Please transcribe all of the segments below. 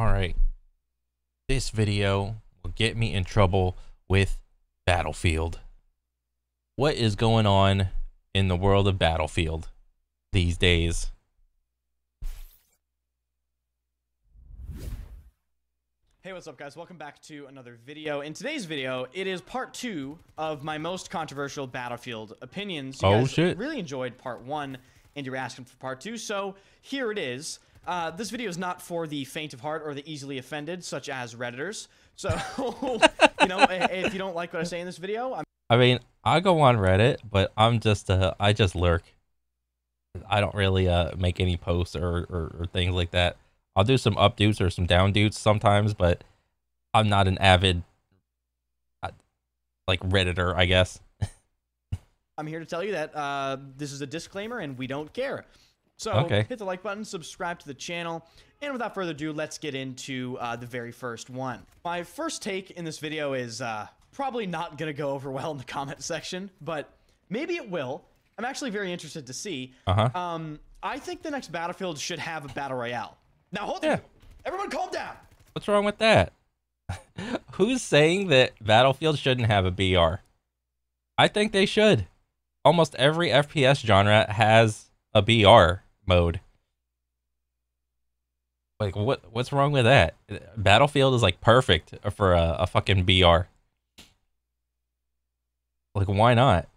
Alright, this video will get me in trouble with Battlefield. What is going on in the world of Battlefield these days? Hey, what's up guys? Welcome back to another video. In today's video, it is part 2 of my most controversial Battlefield opinions. You guys really enjoyed part 1 and you were asking for part 2, so here it is. This video is not for the faint of heart or the easily offended, such as Redditors. So, you know, if you don't like what I say in this video, I mean, I go on Reddit, but I just lurk. I don't really make any posts or things like that. I'll do some up dudes or some down dudes sometimes, but I'm not an avid like Redditor, I guess. I'm here to tell you that this is a disclaimer and we don't care. So hit the like button, subscribe to the channel, and without further ado, let's get into the very first one. My first take in this video is probably not going to go over well in the comment section, but maybe it will. I'm actually very interested to see. I think the next Battlefield should have a Battle Royale. Now, hold on. Everyone calm down. What's wrong with that? Who's saying that Battlefield shouldn't have a BR? I think they should. Almost every FPS genre has a BR mode. Like, what's wrong with that? Battlefield is, like, perfect for a fucking BR. Like, why not?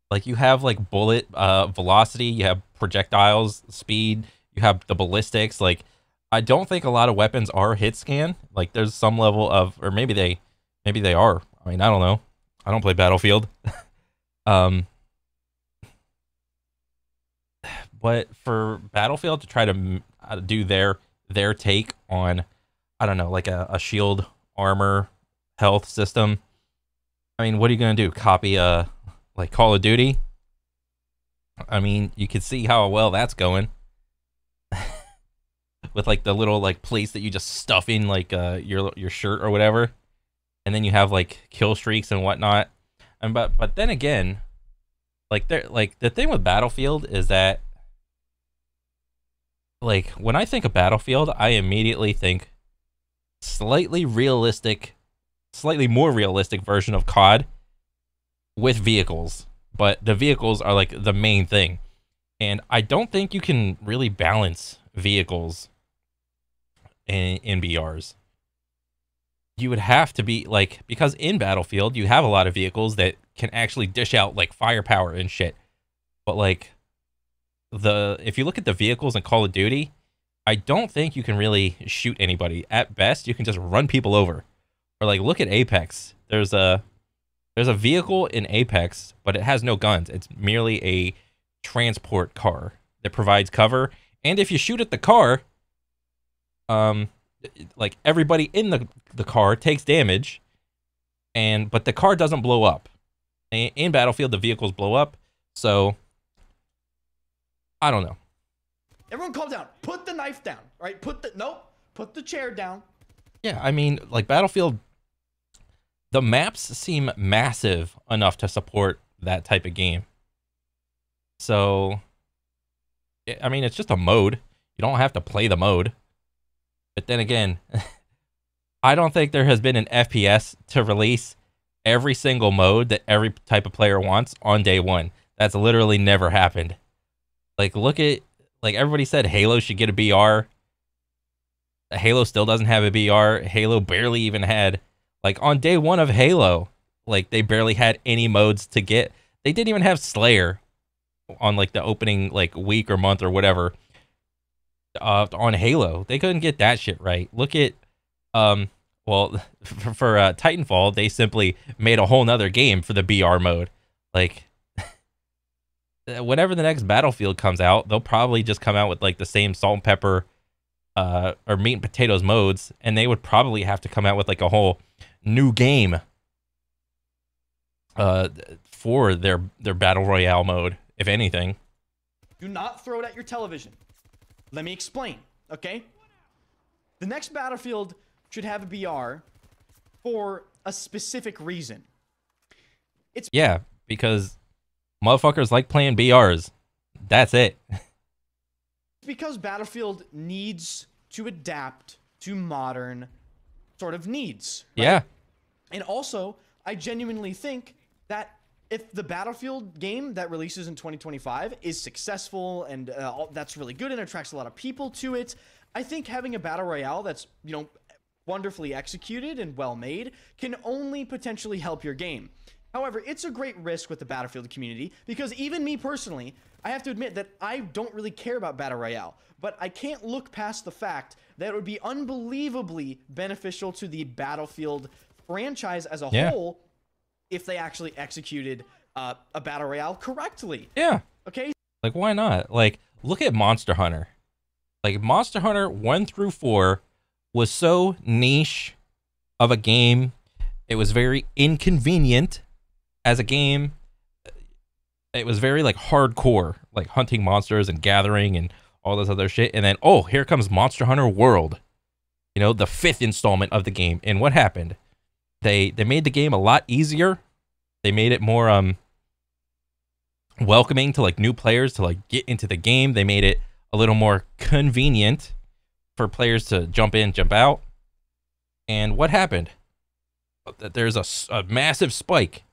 Like, you have, like, bullet velocity, you have projectiles, speed, you have the ballistics. Like, I don't think a lot of weapons are hit scan. Like, there's some level of, or maybe they are. I mean, I don't know. I don't play Battlefield. But for Battlefield to try to do their take on, I don't know, like a shield, armor, health system. I mean, what are you gonna do? Copy like Call of Duty? I mean, you can see how well that's going. With like the little like plates that you just stuff in like your shirt or whatever, and then you have like kill streaks and whatnot. And but then again, like the thing with Battlefield is that, like, when I think of Battlefield, I immediately think slightly more realistic version of COD with vehicles, but the vehicles are like the main thing, and I don't think you can really balance vehicles in BRs. You would have to be like, because in Battlefield you have a lot of vehicles that can actually dish out like firepower and shit, but like if you look at the vehicles in Call of Duty, I don't think you can really shoot anybody. At best, you can just run people over. Or like, look at Apex. There's a vehicle in Apex, but it has no guns. It's merely a transport car that provides cover. And if you shoot at the car, like, everybody in the car takes damage, but the car doesn't blow up. In Battlefield, the vehicles blow up, so I don't know. Everyone calm down. Put the knife down. All right? Put the chair down. Yeah, I mean, like, Battlefield, the maps seem massive enough to support that type of game. So, I mean, it's just a mode. You don't have to play the mode. But then again, I don't think there has been an FPS to release every single mode that every type of player wants on day one. That's literally never happened. Like, look at, like, everybody said Halo should get a BR. Halo still doesn't have a BR. Halo barely even had, like, on day one of Halo, like, they barely had any modes to get. They didn't even have Slayer on, like, the opening, like, week or month or whatever. On Halo, they couldn't get that shit right. Look at, well, for Titanfall, they simply made a whole nother game for the BR mode. Like, whenever the next Battlefield comes out, they'll probably just come out with like the same salt and pepper, or meat and potatoes modes, and they would probably have to come out with like a whole new game, for their Battle Royale mode, if anything. Do not throw it at your television. Let me explain, okay? The next Battlefield should have a BR for a specific reason. Yeah, because motherfuckers like playing BRs. That's it. Because Battlefield needs to adapt to modern sort of needs. Right? Yeah. And also, I genuinely think that if the Battlefield game that releases in 2025 is successful and that's really good and attracts a lot of people to it, I think having a battle royale that's, you know, wonderfully executed and well made can only potentially help your game. However, it's a great risk with the Battlefield community because even me personally, I have to admit that I don't really care about battle royale, but I can't look past the fact that it would be unbelievably beneficial to the Battlefield franchise as a whole if they actually executed a battle royale correctly. Yeah. Okay. Like, why not? Like, look at Monster Hunter. Like, Monster Hunter 1 through 4 was so niche of a game. It was very inconvenient as a game. It was very, like, hardcore, like hunting monsters and gathering and all this other shit. And then, oh, here comes Monster Hunter World. You know, the 5th installment of the game. And what happened? They made the game a lot easier. They made it more welcoming to like new players to like get into the game. They made it a little more convenient for players to jump in, jump out. And what happened? There's a massive spike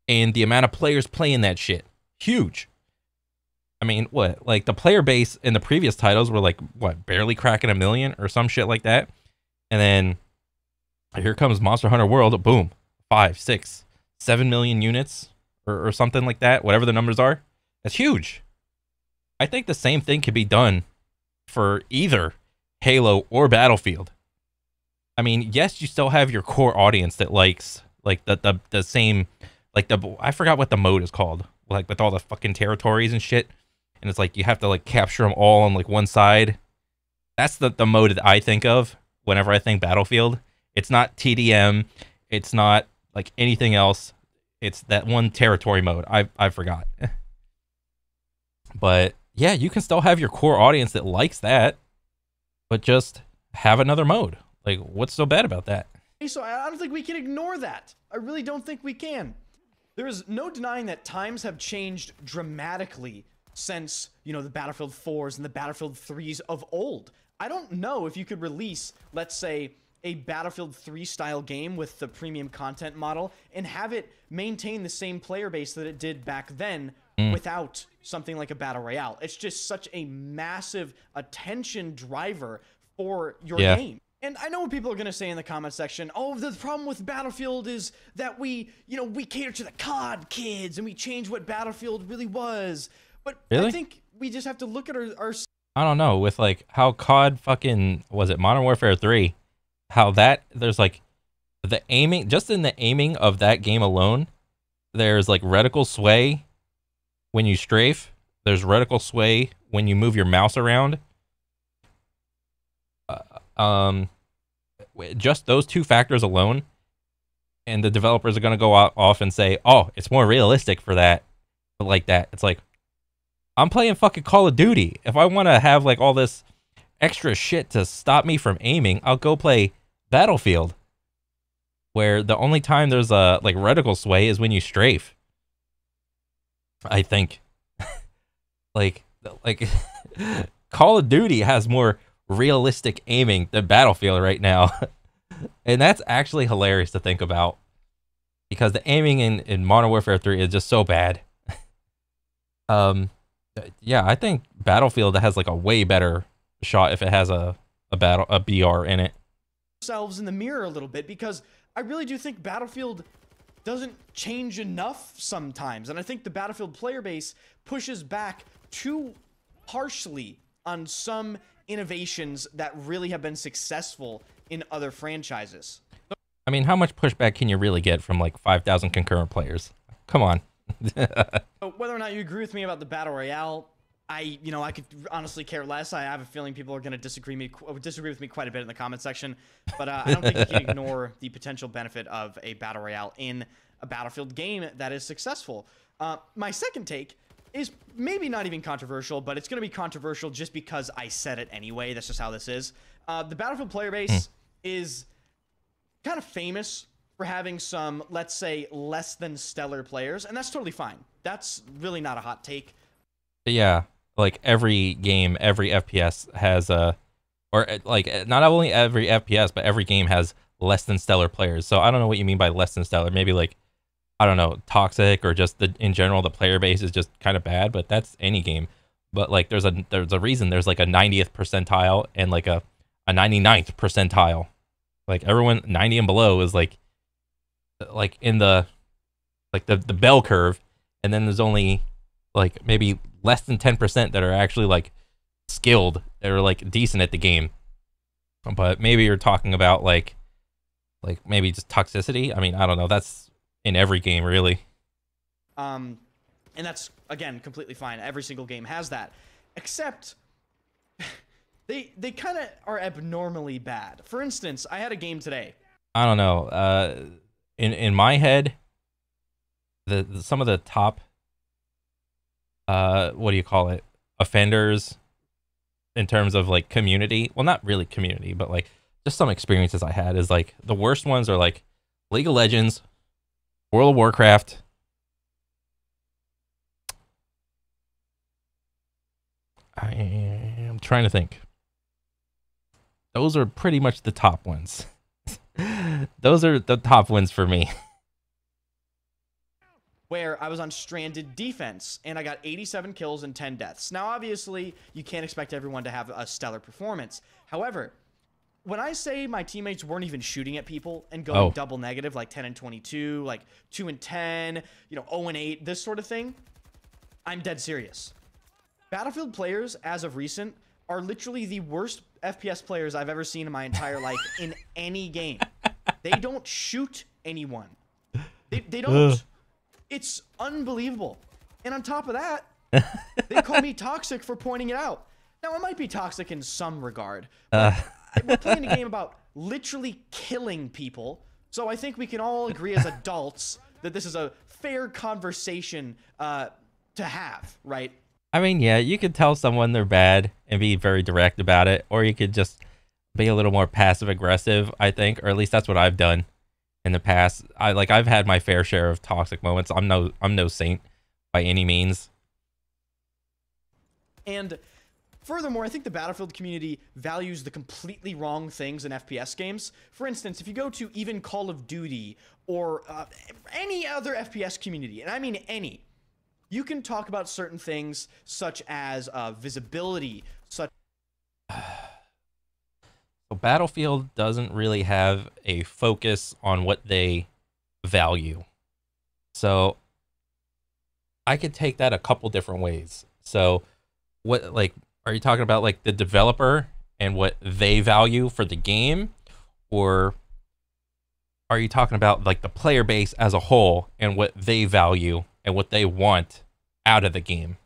in the amount of players playing that shit. Huge. I mean, what? Like the player base in the previous titles were like, what, barely cracking 1 million or some shit like that. And then here comes Monster Hunter World. Boom. 5, 6, 7 million units or something like that. Whatever the numbers are. That's huge. I think the same thing could be done for either Halo or Battlefield. I mean, yes, you still have your core audience that likes like the same, like I forgot what the mode is called, like with all the fucking territories and shit. And it's like you have to like capture them all on like one side. That's the mode that I think of whenever I think Battlefield. It's not TDM. It's not like anything else. It's that one territory mode. I forgot. But yeah, you can still have your core audience that likes that, but just have another mode. Like, what's so bad about that? So I don't think we can ignore that. I really don't think we can. There is no denying that times have changed dramatically since, you know, the Battlefield 4s and the Battlefield 3s of old. I don't know if you could release, let's say, a Battlefield 3 style game with the premium content model and have it maintain the same player base that it did back then without something like a battle royale. It's just such a massive attention driver for your game. And I know what people are going to say in the comment section, oh, the problem with Battlefield is that we cater to the COD kids and we change what Battlefield really was. But I think we just have to look at our I don't know, with like how COD fucking, was it Modern Warfare 3? How that, there's like the aiming, just in the aiming of that game alone, there's like reticle sway when you strafe. There's reticle sway when you move your mouse around. Just those two factors alone, and the developers are going to go off and say, oh, it's more realistic for that. But like that, it's like, I'm playing fucking Call of Duty. If I want to have like all this extra shit to stop me from aiming, I'll go play Battlefield, where the only time there's a like reticle sway is when you strafe. I think like Call of Duty has more realistic aiming than Battlefield right now. And that's actually hilarious to think about, because the aiming in Modern Warfare 3 is just so bad. Yeah, I think Battlefield has like a way better shot if it has a BR in it. Ourselves in the mirror a little bit, because I really do think Battlefield doesn't change enough sometimes, and I think the Battlefield player base pushes back too harshly on some innovations that really have been successful in other franchises. I mean, how much pushback can you really get from like 5,000 concurrent players? Come on. So whether or not you agree with me about the battle royale, I could honestly care less. I have a feeling people are going to disagree with me quite a bit in the comment section, but I don't think you can ignore the potential benefit of a battle royale in a Battlefield game that is successful. My second take is maybe not even controversial, but it's going to be controversial just because I said it anyway. That's just how this is. The Battlefield player base is kind of famous for having some, let's say, less than stellar players, and that's totally fine. That's really not a hot take. Yeah, like every game, every FPS has or like not only every FPS, but every game has less than stellar players. So I don't know what you mean by less than stellar. Maybe like, I don't know, toxic, or just in general the player base is just kind of bad. But that's any game. But like there's a reason there's like a 90th percentile and like a 99th percentile. Like everyone 90 and below is like in the bell curve, and then there's only like maybe less than 10% that are actually like skilled or like decent at the game. But maybe you're talking about like maybe just toxicity. I mean, I don't know. That's in every game, really. And that's, again, completely fine. Every single game has that, except they kind of are abnormally bad. For instance, I had a game today. I don't know. In my head, some of the top what do you call it, offenders in terms of like community, well, not really community, but like just some experiences I had, is like the worst ones are like League of Legends, World of Warcraft, I am trying to think. Those are pretty much the top ones. Those are the top ones for me. Where I was on stranded defense, and I got 87 kills and 10 deaths. Now, obviously, you can't expect everyone to have a stellar performance. However, when I say my teammates weren't even shooting at people and going double negative, like 10 and 22, like 2 and 10, 0 and 8, this sort of thing, I'm dead serious. Battlefield players, as of recent, are literally the worst FPS players I've ever seen in my entire life in any game. They don't shoot anyone. They don't. It's unbelievable. And on top of that, they call me toxic for pointing it out. Now, it might be toxic in some regard, but we're playing a game about literally killing people, so I think we can all agree as adults that this is a fair conversation to have, right? I mean, yeah, you could tell someone they're bad and be very direct about it, or you could just be a little more passive-aggressive, I think, or at least that's what I've done in the past. I've had my fair share of toxic moments. I'm no saint by any means. And furthermore, I think the Battlefield community values the completely wrong things in FPS games. For instance, if you go to even Call of Duty or any other FPS community, and I mean any, you can talk about certain things such as visibility, such. So Battlefield doesn't really have a focus on what they value. So I could take that a couple different ways. So what, like, are you talking about like the developer and what they value for the game? Or are you talking about like the player base as a whole and what they value and what they want out of the game?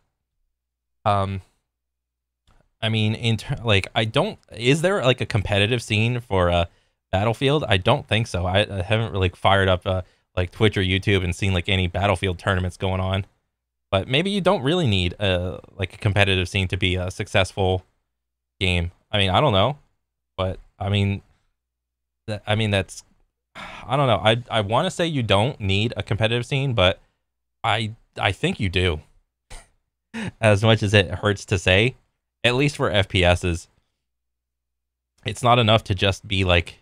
I mean, is there like a competitive scene for Battlefield? I don't think so. I haven't really fired up like Twitch or YouTube and seen like any Battlefield tournaments going on. But maybe you don't really need like a competitive scene to be a successful game. I mean, I don't know, but I mean, that's, I don't know. I want to say you don't need a competitive scene, but I think you do. As much as it hurts to say, at least for FPSs, it's not enough to just be like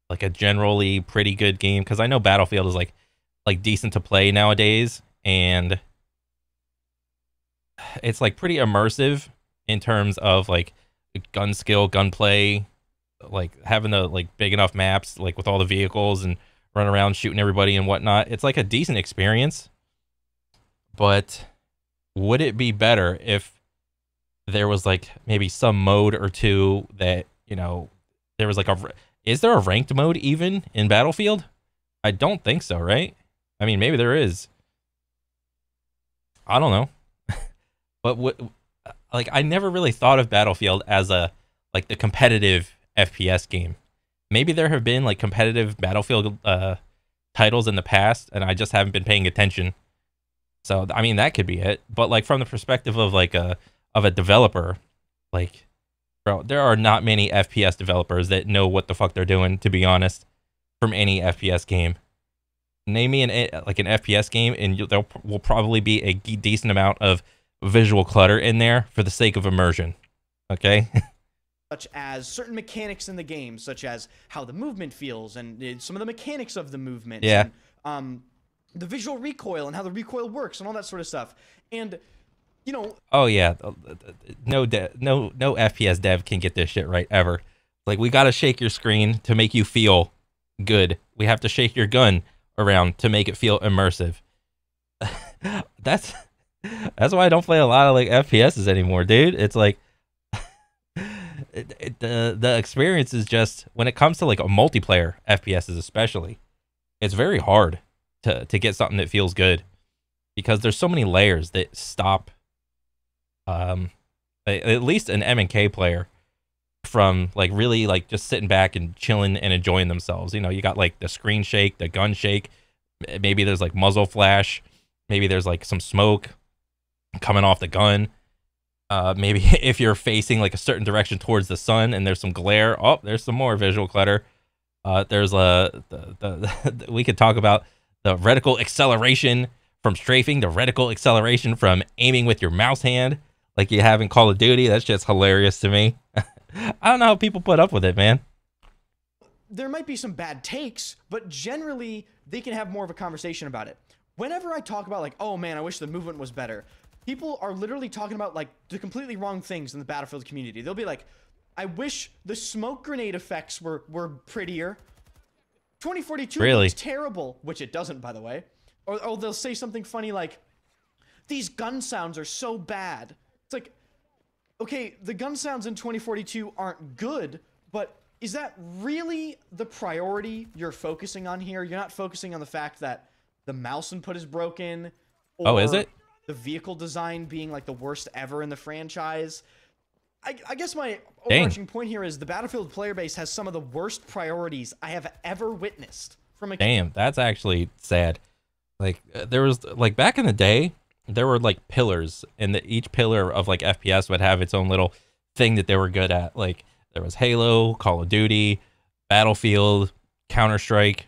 a generally pretty good game. Because I know Battlefield is like decent to play nowadays, and it's like pretty immersive in terms of like gun skill, gunplay, like having the like big enough maps, like with all the vehicles and run around shooting everybody and whatnot. It's like a decent experience. But would it be better if there was like maybe some mode or two that, there was like is there a ranked mode even in Battlefield? I don't think so, right? I mean, maybe there is. I don't know. But like, I never really thought of Battlefield as the competitive FPS game. Maybe there have been like competitive Battlefield titles in the past, and I just haven't been paying attention. So, I mean, that could be it. But like from the perspective of like a developer, like, bro, there are not many FPS developers that know what the fuck they're doing, to be honest, from any FPS game. Name me an FPS game, and there will probably be a decent amount of visual clutter in there for the sake of immersion. Okay? such as certain mechanics in the game, such as how the movement feels and some of the mechanics of the movement. Yeah. And, the visual recoil and how the recoil works and all that sort of stuff. And, you know. Oh yeah, no FPS dev can get this shit right ever. Like, we gotta shake your screen to make you feel good. We have to shake your gun around to make it feel immersive. That's why I don't play a lot of like FPSs anymore, dude. It's like the experience is just, when it comes to like a multiplayer FPSs especially, it's very hard to get something that feels good, because there's so many layers that stop at least an M&K player from like really like just sitting back and chilling and enjoying themselves. You know, you got like the screen shake, the gun shake, maybe there's like muzzle flash, maybe there's like some smoke coming off the gun. Maybe if you're facing like a certain direction towards the sun and there's some glare, oh, there's some more visual clutter. There's we could talk about the reticle acceleration from strafing, the reticle acceleration from aiming with your mouse hand like you have in Call of Duty. That's just hilarious to me. I don't know how people put up with it, man. There might be some bad takes, but generally they can have more of a conversation about it. Whenever I talk about like, oh man, I wish the movement was better, people are literally talking about like the completely wrong things in the Battlefield community. They'll be like, I wish the smoke grenade effects were prettier. 2042 really looks terrible, which it doesn't, by the way. Or they'll say something funny like, these gun sounds are so bad. It's like, okay, the gun sounds in 2042 aren't good, but is that really the priority you're focusing on here? You're not focusing on the fact that the mouse input is broken, or oh, is it? The vehicle design being like the worst ever in the franchise. I guess my overarching point here is the Battlefield player base has some of the worst priorities I have ever witnessed from a. Damn, that's actually sad. Like, there was like back in the day, there were like pillars, and each pillar of like FPS would have its own little thing that they were good at. Like, there was Halo, Call of Duty, Battlefield, Counter-Strike,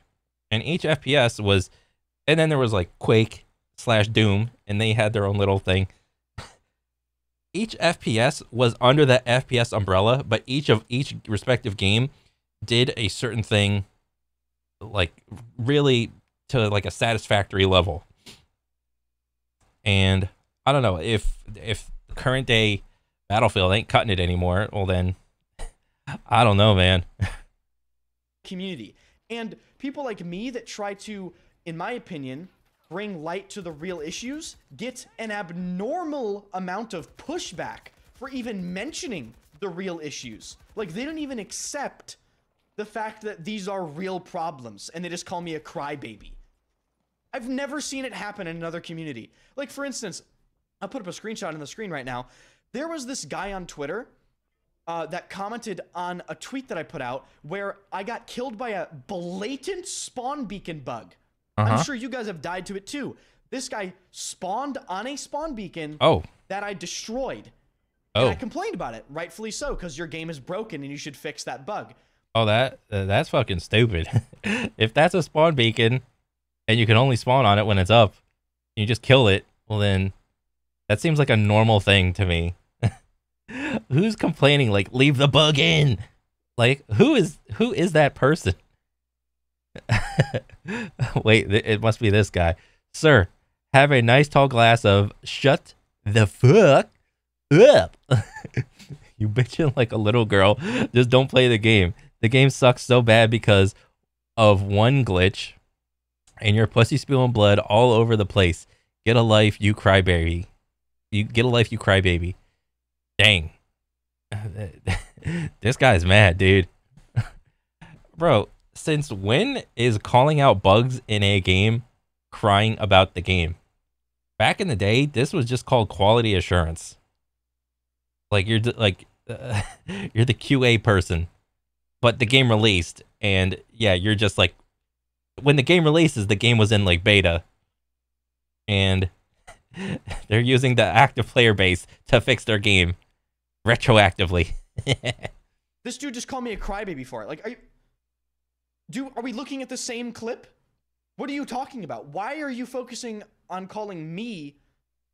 and each FPS was, and then there was like Quake/Doom, and they had their own little thing. Each FPS was under the FPS umbrella, but each respective game did a certain thing, like really to like a satisfactory level. And I don't know, if current day Battlefield ain't cutting it anymore, well then, I don't know, man. Community and people like me that try to, in my opinion, bring light to the real issues get an abnormal amount of pushback for even mentioning the real issues. Like, they don't even accept the fact that these are real problems, and they just call me a crybaby. I've never seen it happen in another community. Like, for instance, I'll put up a screenshot on the screen right now. There was this guy on Twitter that commented on a tweet that I put out where I got killed by a blatant spawn beacon bug. I'm sure you guys have died to it too. This guy spawned on a spawn beacon that I destroyed. And I complained about it, rightfully so, because your game is broken and you should fix that bug. Oh, that's fucking stupid. If that's a spawn beacon and you can only spawn on it when it's up, and you just kill it, well then, that seems like a normal thing to me. Who's complaining like, leave the bug in? Like, who is that person? Wait, it must be this guy. Sir, have a nice tall glass of shut the fuck up. You bitching like a little girl. Just don't play the game. The game sucks so bad because of one glitch, and your pussy spilling blood all over the place. Get a life, you crybaby. You get a life, you crybaby. Dang. This guy's mad, dude. Bro, since when is calling out bugs in a game crying about the game? Back in the day, this was just called quality assurance. Like, you're like you're the QA person, but the game released, and yeah, you're just like, when the game releases, the game was in like beta, and they're using the active player base to fix their game retroactively. This dude just called me a crybaby for it. Like, are we looking at the same clip? What are you talking about? Why are you focusing on calling me?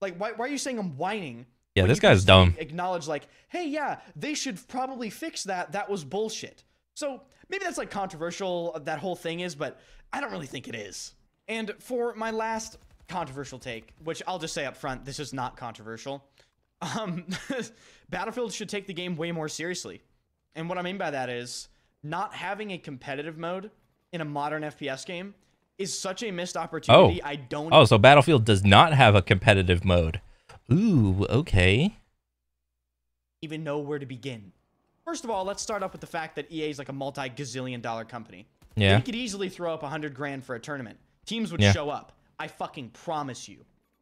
Like, why are you saying I'm whining Yeah, this guy's dumb. Acknowledge like, hey, yeah, they should probably fix that. That was bullshit. So maybe that's like controversial, that whole thing is, but I don't really think it is. And for my last controversial take, which I'll just say up front, this is not controversial. Battlefield should take the game way more seriously. And what I mean by that is not having a competitive mode in a modern FPS game is such a missed opportunity. So Battlefield does not have a competitive mode. Ooh, okay. Even know where to begin. First of all, let's start up with the fact that EA is like a multi-gazillion-dollar company. Yeah. They could easily throw up $100 grand for a tournament. Teams would show up. I fucking promise you.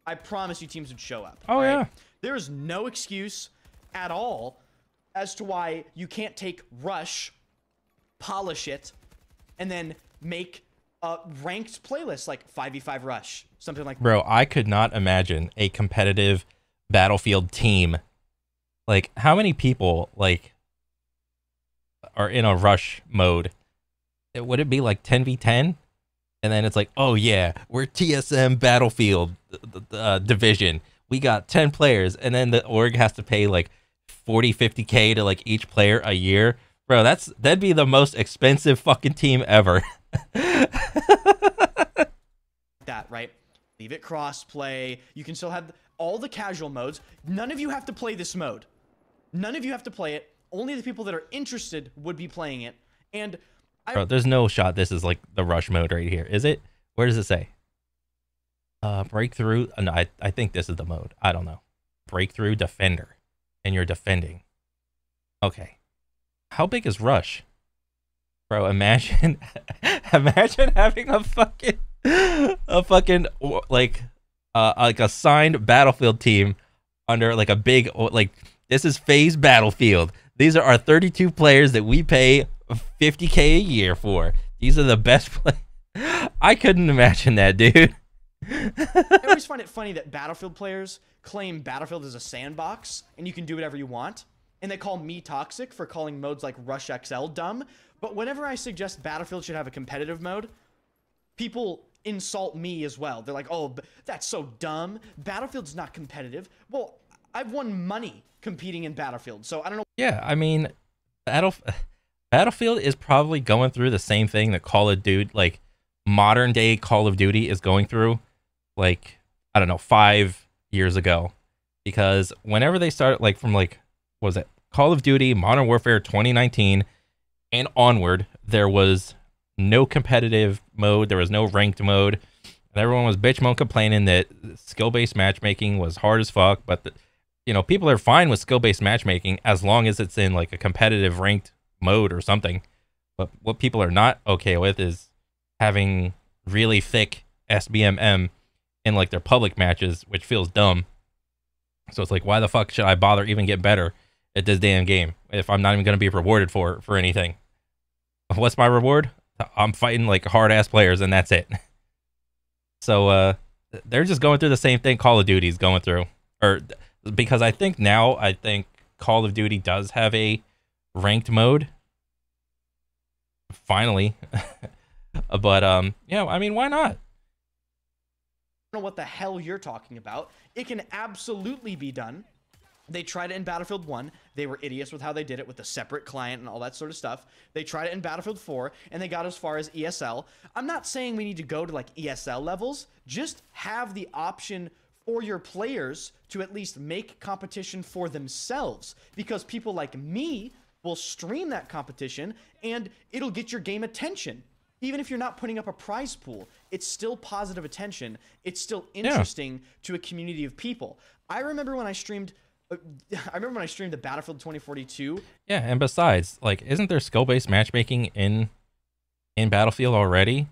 I promise you teams would show up. Oh, yeah. There is no excuse at all as to why you can't take Rush, polish it, and then make a ranked playlist like 5v5 Rush, something like that. Bro, I could not imagine a competitive Battlefield team. Like, how many people, like, are in a Rush mode? Would it be like 10v10? And then it's like, oh yeah, we're TSM Battlefield division. We got 10 players, and then the org has to pay like 40, 50K to like each player a year. Bro, that'd be the most expensive fucking team ever. That, right? Leave it cross-play. You can still have all the casual modes. None of you have to play this mode. None of you have to play it. Only the people that are interested would be playing it. And bro, there's no shot this is like the Rush mode right here. Is it? Where does it say? Breakthrough. No, I think this is the mode. I don't know. Breakthrough Defender. And you're defending. Okay. How big is Rush? Bro, imagine having a fucking like a signed Battlefield team under like a big, like, this is FaZe Battlefield. These are our 32 players that we pay 50K a year for. These are the best players. I couldn't imagine that, dude. I always find it funny that Battlefield players claim Battlefield is a sandbox and you can do whatever you want. And they call me toxic for calling modes like Rush XL dumb. But whenever I suggest Battlefield should have a competitive mode, people insult me as well. They're like, oh, that's so dumb. Battlefield's not competitive. Well, I've won money competing in Battlefield, so I don't know. Yeah, I mean, Battlefield is probably going through the same thing that Call of Duty, like modern day Call of Duty, is going through, like, I don't know, 5 years ago. Because whenever they started, like, from like, what was it, Call of Duty Modern Warfare 2019 and onward, there was no competitive mode, there was no ranked mode, and everyone was bitch mode complaining that skill-based matchmaking was hard as fuck. But you know, people are fine with skill-based matchmaking as long as it's in like a competitive ranked mode or something. But what people are not okay with is having really thick SBMM in like their public matches, which feels dumb. So it's like, why the fuck should I bother even get better at this damn game if I'm not even going to be rewarded for anything? What's my reward? I'm fighting like hard ass players and that's it. So they're just going through the same thing Call of Duty's going through, or because I think Call of Duty does have a ranked mode finally. But yeah, I mean, why not? I don't know what the hell you're talking about. It can absolutely be done. They tried it in Battlefield 1. They were idiots with how they did it with a separate client and all that sort of stuff. They tried it in Battlefield 4, and they got as far as ESL. I'm not saying we need to go to like ESL levels. Just have the option for your players to at least make competition for themselves. Because people like me will stream that competition, and it'll get your game attention. Even if you're not putting up a prize pool, it's still positive attention. It's still interesting to a community of people. I remember when I streamed the Battlefield 2042. Yeah, and besides, like, isn't there skill-based matchmaking in Battlefield already?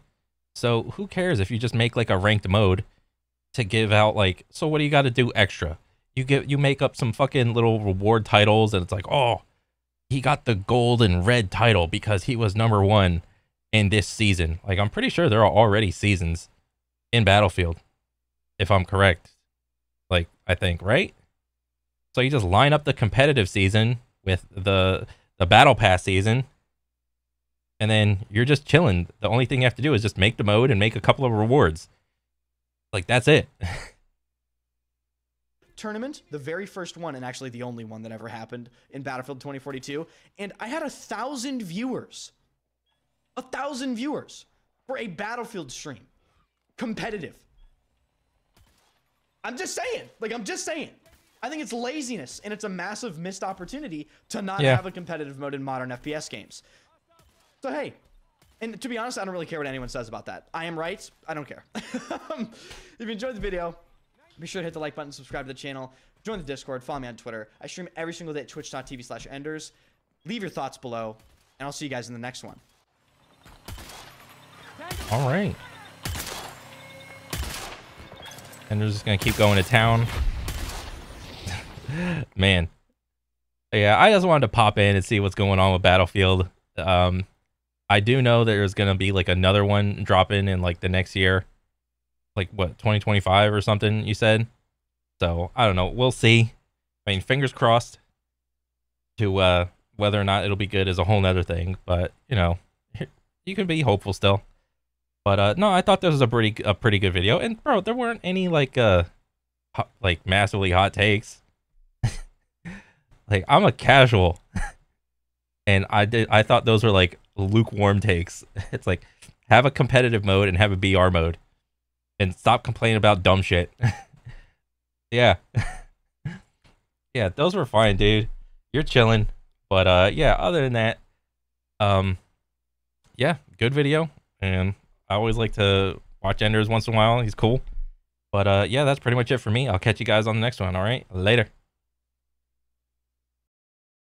So who cares if you just make like a ranked mode to give out, like, so what do you got to do extra? You make up some fucking little reward titles, and it's like, oh, he got the gold and red title because he was #1 in this season. Like, I'm pretty sure there are already seasons in Battlefield, if I'm correct. Like, I think, right? So you just line up the competitive season with the battle pass season, and then you're just chilling. The only thing you have to do is just make the mode and make a couple of rewards. Like, that's it. tournament, the very first one, and actually the only one that ever happened in Battlefield 2042. And I had 1,000 viewers. 1,000 viewers for a Battlefield stream. Competitive. I'm just saying. Like, I'm just saying. I think it's laziness, and it's a massive missed opportunity to not have a competitive mode in modern FPS games. So, hey. And to be honest, I don't really care what anyone says about that. I am right. I don't care. If you enjoyed the video, be sure to hit the like button, subscribe to the channel, join the Discord, follow me on Twitter. I stream every single day at twitch.tv/enders. Leave your thoughts below, and I'll see you guys in the next one. All right. Enders is going to keep going to town. Man. Yeah, I just wanted to pop in and see what's going on with Battlefield. I do know there's going to be like another one dropping in like the next year. Like what, 2025 or something you said? So, I don't know. We'll see. I mean, fingers crossed to whether or not it'll be good is a whole nother thing. But, you know, you can be hopeful still. But no, I thought this was a pretty good video. And bro, there weren't any like massively hot takes. Like, I'm a casual. And I thought those were like lukewarm takes. It's like, have a competitive mode and have a BR mode. And stop complaining about dumb shit. Yeah. Yeah, those were fine, dude. You're chilling. But yeah, other than that, yeah, good video. And I always like to watch Enders once in a while. He's cool. But yeah, that's pretty much it for me. I'll catch you guys on the next one. All right, later.